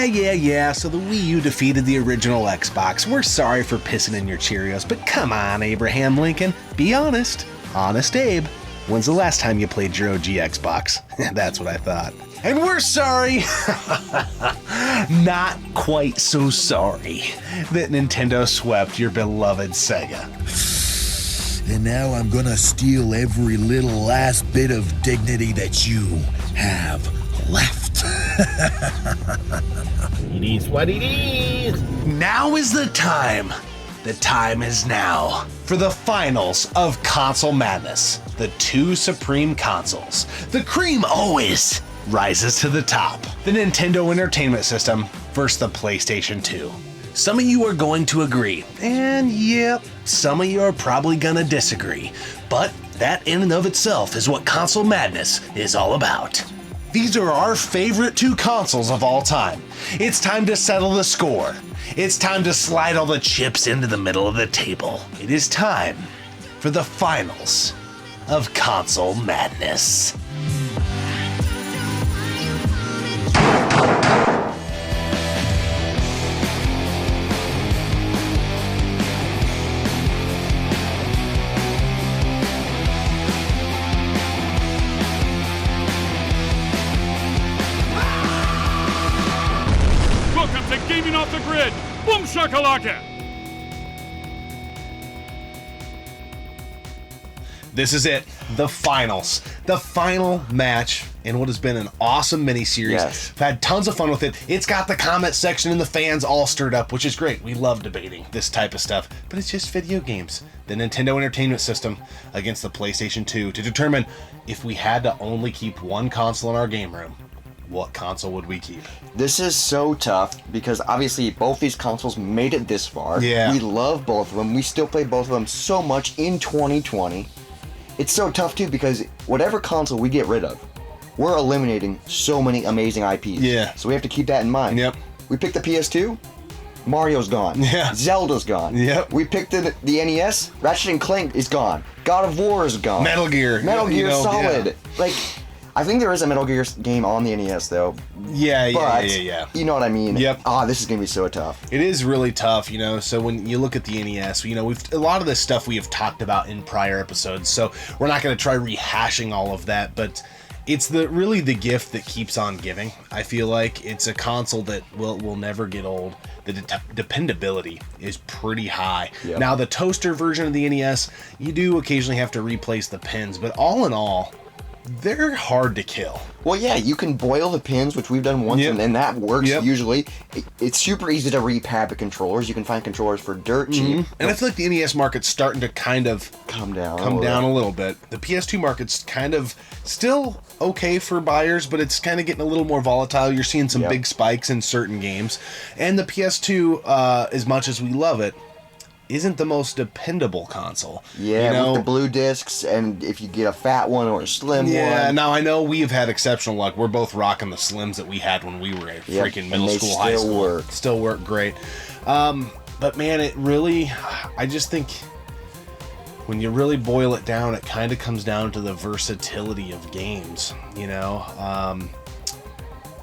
Yeah, so the Wii U defeated the original Xbox. We're sorry for pissing in your Cheerios, but come on, Abraham Lincoln. Be honest. Honest Abe. When's the last time you played your OG Xbox? That's what I thought. And we're sorry, not quite so sorry, that Nintendo swept your beloved Sega. And now I'm gonna steal every little last bit of dignity that you have left. It is what it is. Now is the time. The time is now for the finals of Console Madness. The two supreme consoles. The cream always rises to the top. The Nintendo Entertainment System versus the PlayStation 2. Some of you are going to agree, and yep, some of you are probably gonna disagree, but that in and of itself is what Console Madness is all about. These are our favorite two consoles of all time. It's time to settle the score. It's time to slide all the chips into the middle of the table. It is time for the finals of Console Madness. Gaming off the grid, boom shakalaka! This is it, the finals. The final match in what has been an awesome miniseries. Yes. I've had tons of fun with it. It's got the comment section and the fans all stirred up, which is great. We love debating this type of stuff, but it's just video games. The Nintendo Entertainment System against the PlayStation 2 to determine if we had to only keep one console in our game room, what console would we keep? This is so tough because obviously both these consoles made it this far. Yeah. We love both of them. We still play both of them so much in 2020. It's so tough too because whatever console we get rid of, we're eliminating so many amazing IPs. Yeah. So we have to keep that in mind. Yep. We picked the PS2, Mario's gone. Yeah. Zelda's gone. Yep. We picked the NES, Ratchet and Clank is gone. God of War is gone. Metal Gear. Metal Gear Solid. Yeah. Like, I think there is a Metal Gear game on the NES though. Yeah. You know what I mean? Yep. This is gonna be so tough. It is really tough, So when you look at the NES, we've a lot of this stuff we have talked about in prior episodes, so we're not going to try rehashing all of that, but it's really the gift that keeps on giving. I feel like it's a console that will never get old. The dependability is pretty high. Yep. Now the toaster version of the NES, you do occasionally have to replace the pins, but all in all, they're hard to kill. Well, yeah, you can boil the pins, which we've done once, Yep. and that works Yep. usually. It's super easy to repab the controllers. You can find controllers for dirt cheap. And I feel like the NES market's starting to kind of Come down a little bit. The PS2 market's kind of still okay for buyers, but it's kind of getting a little more volatile. You're seeing some Yep. big spikes in certain games. And the PS2, as much as we love it, isn't the most dependable console. Yeah, with the blue discs, and if you get a fat one or a slim one. Yeah, now I know we've had exceptional luck. We're both rocking the slims that we had when we were in Yep, freaking and middle they school, high still school. work. Still work great. But man, it really, I just think when you really boil it down, it kind of comes down to the versatility of games.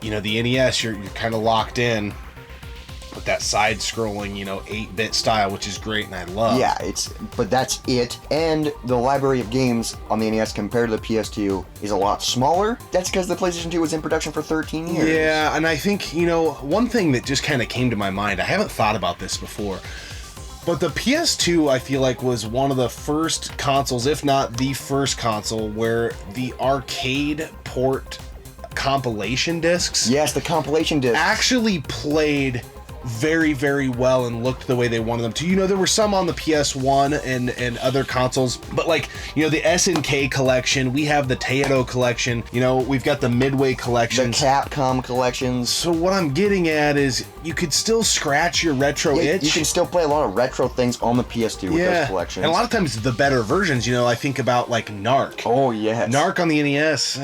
The NES, you're kind of locked in with that side-scrolling, 8-bit style, which is great and I love. Yeah, but that's it. And the library of games on the NES compared to the PS2 is a lot smaller. That's because the PlayStation 2 was in production for 13 years. Yeah, and I think, one thing that just kind of came to my mind, I haven't thought about this before, but the PS2, I feel like, was one of the first consoles, if not the first console, where the arcade port compilation discs Yes, the compilation discs. actually played very, very well and looked the way they wanted them to. There were some on the PS1 and other consoles, but the SNK collection, we have the Taito collection, we've got the Midway collection. The Capcom collections. So what I'm getting at is you could still scratch your retro itch. You can still play a lot of retro things on the PS2 with those collections. And a lot of times the better versions, I think about Narc. Oh, yes. Narc on the NES,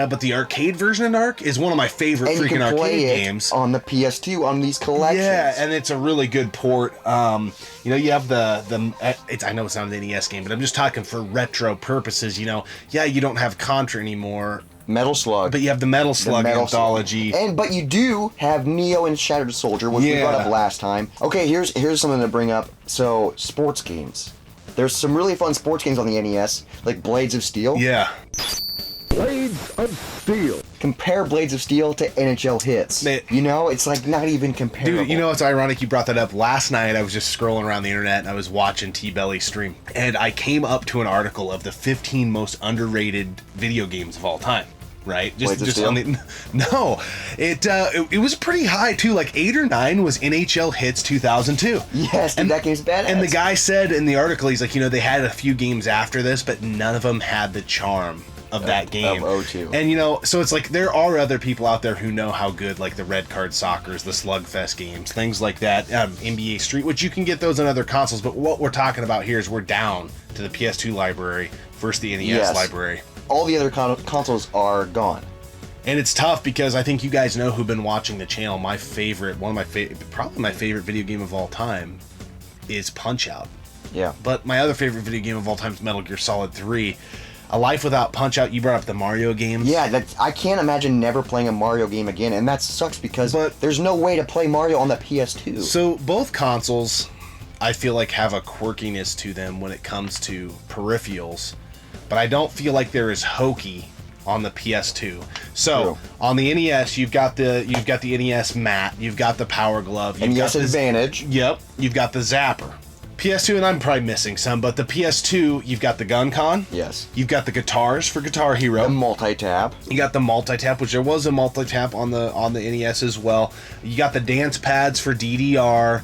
but the arcade version of Narc is one of my favorite and freaking you can play arcade it games. on the PS2 on these collections. Yeah, and it's a really good port. You have I know it's not an NES game, but I'm just talking for retro purposes. You don't have Contra anymore. Metal Slug. But you have the Metal Slug Metal anthology. But you do have Neo and Shattered Soldier, which we brought up last time. Okay, here's something to bring up. So, sports games. There's some really fun sports games on the NES, like Blades of Steel. Yeah. Blades of Steel. Compare Blades of Steel to NHL Hitz. You know, it's like not even comparable. Dude, you know what's ironic? You brought that up. Last night, I was just scrolling around the internet and I was watching T-Belly stream. And I came up to an article of the 15 most underrated video games of all time. Right? Just on the no, it was pretty high too. Like 8 or 9 was NHL Hitz 2002. Yes, and that game's badass. And the guy said in the article, he's like, they had a few games after this, but none of them had the charm of that game. Of 02. And so it's like there are other people out there who know how good like the Red Card Soccers, the Slugfest games, things like that, NBA Street, which you can get those on other consoles. But what we're talking about here is we're down to the PS2 library versus the NES library. All the other consoles are gone. And it's tough because I think you guys know who've been watching the channel. Probably my favorite video game of all time is Punch-Out. Yeah. But my other favorite video game of all time is Metal Gear Solid 3. A Life Without Punch-Out, you brought up the Mario games. Yeah, I can't imagine never playing a Mario game again, and that sucks because there's no way to play Mario on the PS2. So both consoles, I feel like, have a quirkiness to them when it comes to peripherals, but I don't feel like they're as hokey on the PS2. So on the NES, you've got the NES Mat, you've got the Power Glove, you've NES got Advantage. Yep, you've got the Zapper. PS2, and I'm probably missing some, but the PS2, you've got the Gun Con. Yes. You've got the guitars for Guitar Hero. The multi-tap. You got the multi-tap, which there was a multi-tap on the NES as well. You got the dance pads for DDR.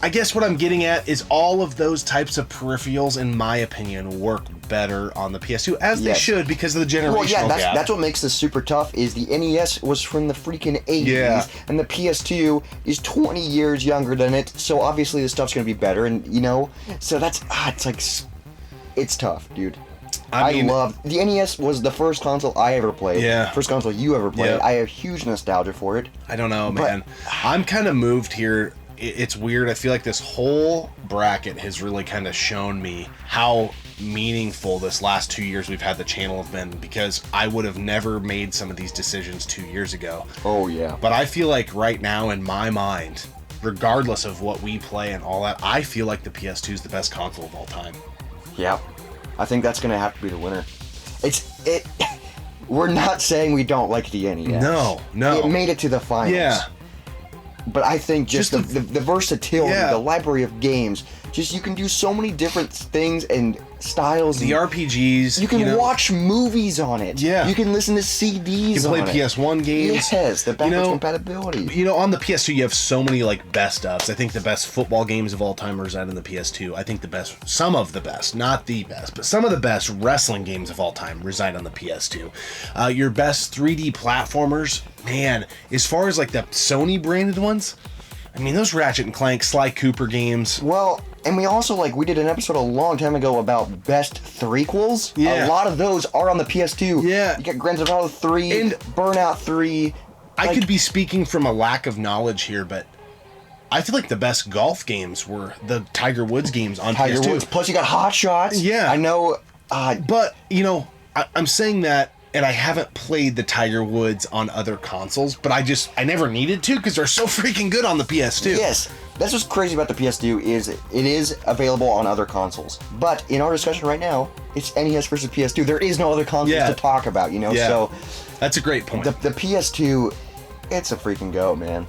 I guess what I'm getting at is all of those types of peripherals, in my opinion, work better on the PS2, as they should, because of the generational gap. That's what makes this super tough, is the NES was from the freaking 80s, and the PS2 is 20 years younger than it, so obviously the stuff's going to be better, and, so that's, it's tough, dude. I love, the NES was the first console I ever played. Yeah. First console you ever played. I have huge nostalgia for it. I don't know, man. I'm kind of moved here. It's weird. I feel like this whole bracket has really kind of shown me how meaningful this last 2 years we've had the channel have been, because I would have never made some of these decisions 2 years ago. Oh, yeah. But I feel like right now, in my mind, regardless of what we play and all that, I feel like the PS2 is the best console of all time. Yeah. I think that's going to have to be the winner. We're not saying we don't like the NES. No. It made it to the finals. Yeah. But I think just the versatility, the library of games, you can do so many different things and styles. The RPGs. You can watch movies on it. Yeah. You can listen to CDs. You can play PS1 games. Yes, the backwards compatibility. On the PS2 you have so many best ofs. I think the best football games of all time reside in the PS2. I think some of the best, not the best, but some of the best wrestling games of all time reside on the PS2. Your best 3D platformers, man, as far as the Sony branded ones, I mean, those Ratchet and Clank, Sly Cooper games. Well, and we also, we did an episode a long time ago about best threequels. Yeah. A lot of those are on the PS2. Yeah. You got Grand Theft Auto 3, and Burnout 3. I could be speaking from a lack of knowledge here, but I feel like the best golf games were the Tiger Woods games on PS2. Woods. Plus, you got Hot Shots. Yeah. I know. But, I'm saying that, and I haven't played the Tiger Woods on other consoles, but I never needed to because they're so freaking good on the PS2. Yes. That's what's crazy about the PS2 is it is available on other consoles. But in our discussion right now, it's NES versus PS2. There is no other consoles to talk about, Yeah. So that's a great point. The PS2, it's a freaking go, man.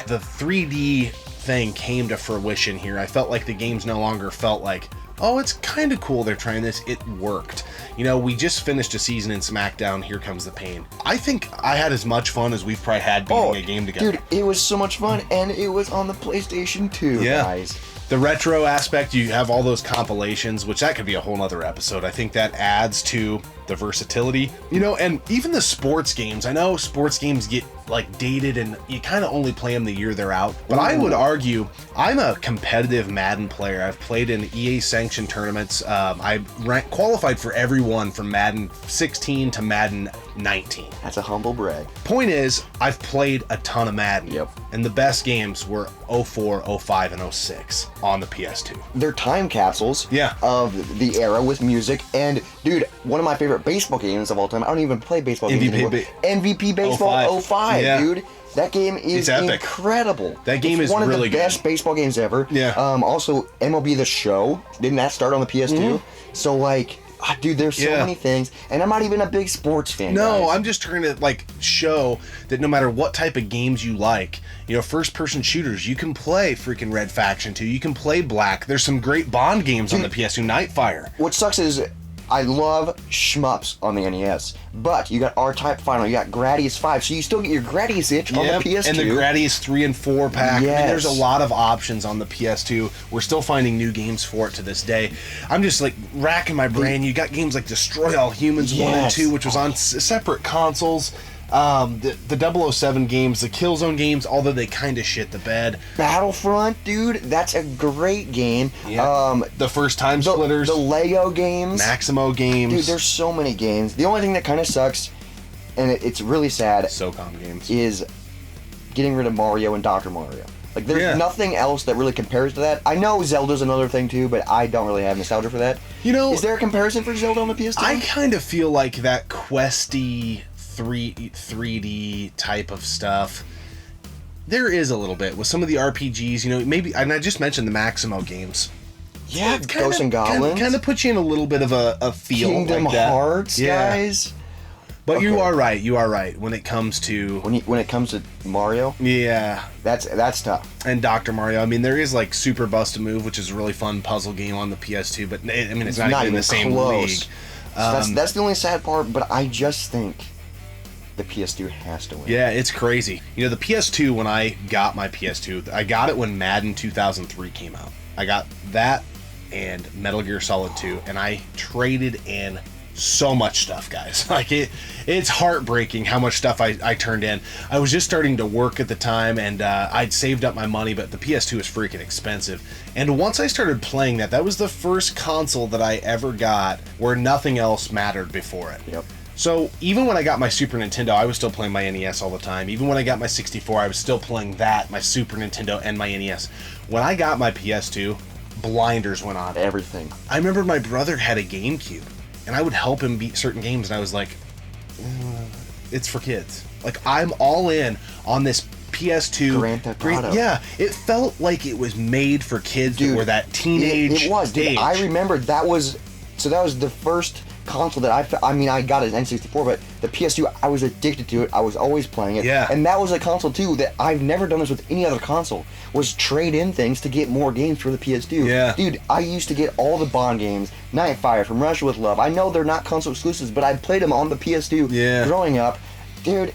The 3D thing came to fruition here. I felt like the games no longer felt like, oh, it's kind of cool they're trying this. It worked. We just finished a season in SmackDown, Here Comes the Pain. I think I had as much fun as we've probably had beating a game together. Dude, it was so much fun, and it was on the PlayStation 2, guys. The retro aspect, you have all those compilations, which that could be a whole nother episode. I think that adds to the versatility, and even the sports games. I know sports games get dated and you kind of only play them the year they're out, but I would argue I'm a competitive Madden player. I've played in EA sanctioned tournaments. I qualified for every one from Madden 16 to Madden 19. That's a humble brag. Point is, I've played a ton of Madden. Yep. And the best games were 04, 05, and 06 on the PS2. They're time capsules of the era with music. And dude, one of my favorite favorite baseball games of all time. I don't even play baseball games anymore. MVP Baseball 05, yeah. dude. That game is incredible. That game is one of really the best baseball games ever. Yeah. Also, MLB The Show. Didn't that start on the PS2? So, like, dude, there's so many things. And I'm not even a big sports fan, No, guys. I'm just trying to, like, show that no matter what type of games you like, you know, first-person shooters, you can play freaking Red Faction 2. You can play Black. There's some great Bond games on the PS2. Nightfire. What sucks is I love shmups on the NES, but you got R-Type Final, you got Gradius 5, so you still get your Gradius itch on the PS2. And the Gradius 3 and 4 pack. Yes. I mean, there's a lot of options on the PS2. We're still finding new games for it to this day. I'm just like racking my brain. You got games like Destroy All Humans 1 and 2, which was on separate consoles. The 007 games, the Killzone games, although they kind of shit the bed. Battlefront, dude, that's a great game. Yeah. The first Time Splitters. The Lego games. Maximo games. Dude, there's so many games. The only thing that kind of sucks, and it's really sad, SOCOM games, is getting rid of Mario and Dr. Mario. Like, there's nothing else that really compares to that. I know Zelda's another thing, too, but I don't really have nostalgia for that. You know, is there a comparison for Zelda on the PS2? I kind of feel like that questy 3D type of stuff. There is a little bit with some of the RPGs, you know, maybe, and I just mentioned the Maximo games. Yeah, Ghosts and Goblins. Kind of puts you in a little bit of a feel Kingdom like that. Hearts, guys. But you are right when it comes to when it comes to Mario. Yeah, that's tough. And Dr. Mario. I mean, there is like Super Bust a Move, which is a really fun puzzle game on the PS2, but I mean, it's not even in the same close. league. So that's the only sad part. But I just think the PS2 has to win. Yeah, it's crazy. You know, the PS2, when I got my PS2, I got it when Madden 2003 came out. I got that and Metal Gear Solid 2, and I traded in so much stuff, guys. Like, it's heartbreaking how much stuff I turned in. I was just starting to work at the time, and I'd saved up my money, but the PS2 is freaking expensive. And once I started playing that was the first console that I ever got where nothing else mattered before it. Yep. So even when I got my Super Nintendo, I was still playing my NES all the time. Even when I got my 64, I was still playing that, my Super Nintendo and my NES. When I got my PS2, blinders went on. Everything. I remember my brother had a GameCube, and I would help him beat certain games, and I was like, it's for kids. Like, I'm all in on this PS2. Grand Theft Auto. Yeah, it felt like it was made for kids that were that teenage It was, dude. age. I remember that was the first console that I got an N64, but the PS2, I was addicted to it. I was always playing it. Yeah. And that was a console too that I've never done this with any other console, was trade in things to get more games for the PS2. Yeah. Dude, I used to get all the Bond games, Nightfire, From Russia with Love. I know they're not console exclusives, but I played them on the PS2 growing up. Dude,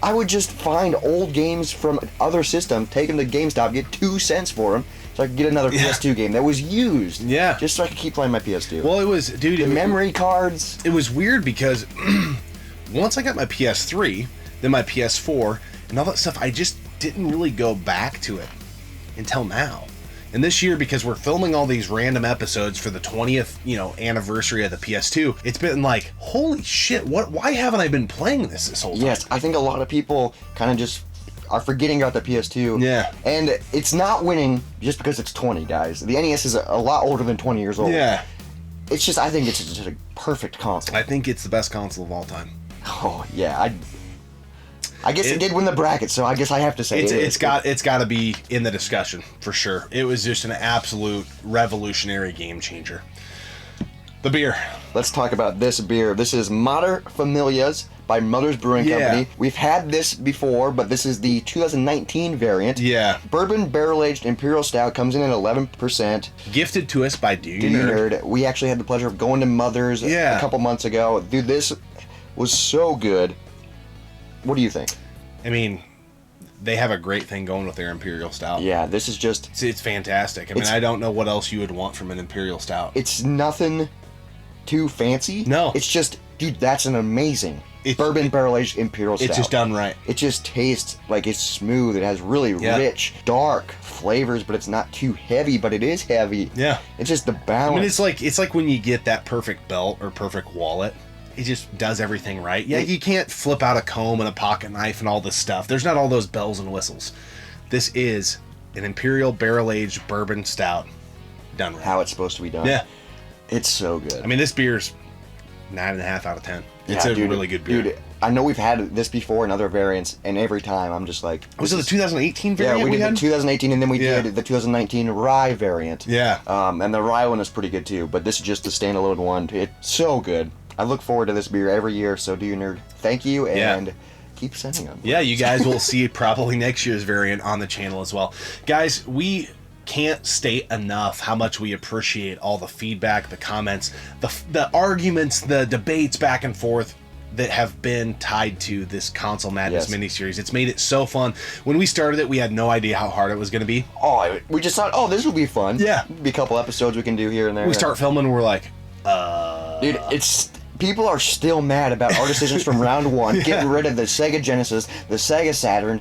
I would just find old games from other systems, take them to GameStop, get 2 cents for them, so I could get another PS2 game that was used. Yeah. Just so I could keep playing my PS2. Well, it was, dude. The memory cards. It was weird because once I got my PS3, then my PS4, and all that stuff, I just didn't really go back to it until now. And this year, because we're filming all these random episodes for the 20th, anniversary of the PS2, it's been like, holy shit, why haven't I been playing this whole time? Yes, I think a lot of people kind of just are forgetting about the PS2. Yeah. And it's not winning just because it's 20, guys. The NES is a lot older than 20 years old. Yeah. It's just, I think it's just a perfect console. I think it's the best console of all time. Oh, yeah. I guess it did win the bracket, so I guess I have to say it's got to be in the discussion for sure. It was just an absolute revolutionary game changer. The beer. Let's talk about this beer. This is Mater Familias by Mother's Brewing Company. We've had this before, but this is the 2019 variant. Yeah. Bourbon barrel-aged Imperial Stout comes in at 11%. Gifted to us by Do You Nerd. We actually had the pleasure of going to Mother's a couple months ago. Dude, this was so good. What do you think? I mean, they have a great thing going with their Imperial Stout. Yeah, this is just... It's fantastic. I mean, I don't know what else you would want from an Imperial Stout. It's nothing too fancy. No. It's just, dude, that's an amazing bourbon barrel-aged Imperial Stout. It's just done right. It just tastes like it's smooth. It has really rich, dark flavors, but it's not too heavy, but it is heavy. Yeah. It's just the balance. I mean, it's like when you get that perfect belt or perfect wallet. It just does everything right. Yeah, you can't flip out a comb and a pocket knife and all this stuff. There's not all those bells and whistles. This is an Imperial barrel-aged bourbon stout done right. How it's supposed to be done. Yeah. It's so good. I mean, this beer's 9.5 out of 10. It's a dude, really good beer. Dude, I know we've had this before in other variants, and every time I'm just like... Was it the 2018 variant? Yeah, we did the 2018, and then we Yeah. did the 2019 rye variant. Yeah. And the rye one is pretty good too, but this is just the standalone one. It's so good. I look forward to this beer every year, so do you, nerd. Thank you, and keep sending them. Yeah, you guys will see probably next year's variant on the channel as well. Guys, we can't state enough how much we appreciate all the feedback, the comments, the arguments, the debates back and forth that have been tied to this Console Madness miniseries. It's made it so fun. When we started it, we had no idea how hard it was going to be. Oh, we just thought, this will be fun. Yeah. Be a couple episodes we can do here and there. We start filming and we're like, Dude, people are still mad about our decisions from round one, getting rid of the Sega Genesis, the Sega Saturn.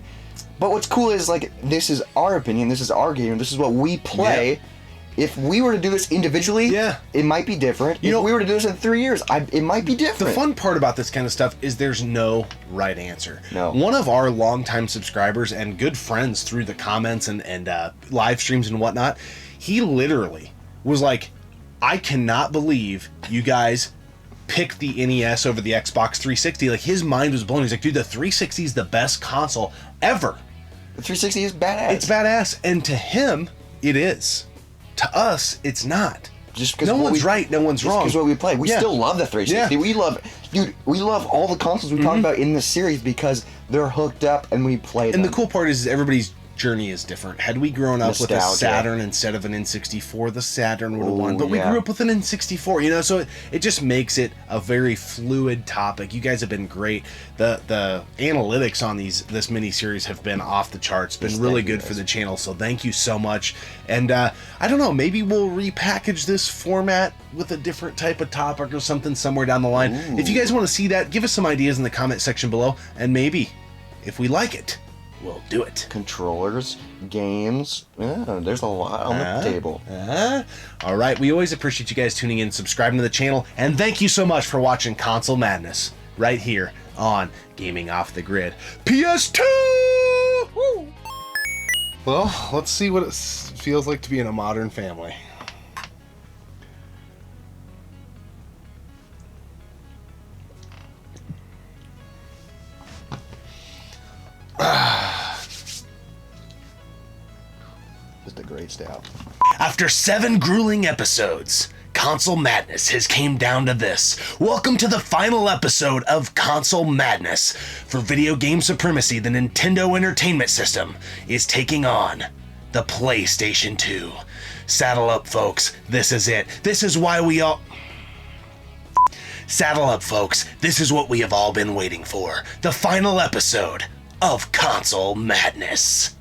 But what's cool is, like, this is our opinion, this is our game, this is what we play. Yeah. If we were to do this individually, it might be different. If we were to do this in 3 years, it might be different. The fun part about this kind of stuff is there's no right answer. No. One of our longtime subscribers and good friends through the comments and live streams and whatnot, he literally was like, I cannot believe you guys picked the NES over the Xbox 360. Like, his mind was blown. He's like, dude, the 360 is the best console ever. The 360 is badass. It's badass, and to him, it is. To us, it's not. Just because no one's right, no one's wrong. Because what we play, we still love the 360. Yeah. We love all the consoles we talk about in this series because they're hooked up and we play them. And the cool part is everybody's journey is different. Had we grown up with a Saturn instead of an N64, the Saturn would have won. But we grew up with an N64, you know, so it just makes it a very fluid topic. You guys have been great. The analytics on this mini-series have been off the charts, been really good for the channel, so thank you so much. And I don't know, maybe we'll repackage this format with a different type of topic or something somewhere down the line. Ooh. If you guys want to see that, give us some ideas in the comment section below, and maybe, if we like it, we'll do it. Controllers, games, there's a lot on the table. All right, we always appreciate you guys tuning in, subscribing to the channel, and thank you so much for watching Console Madness right here on Gaming Off the Grid. PS2! Woo! Well, let's see what it feels like to be in a modern family. Just a great stout. After 7 grueling episodes, Console Madness has came down to this. Welcome to the final episode of Console Madness. For video game supremacy, the Nintendo Entertainment System is taking on the PlayStation 2. Saddle up, folks. This is it. This is why we all... Saddle up, folks. This is what we have all been waiting for. The final episode of Console Madness.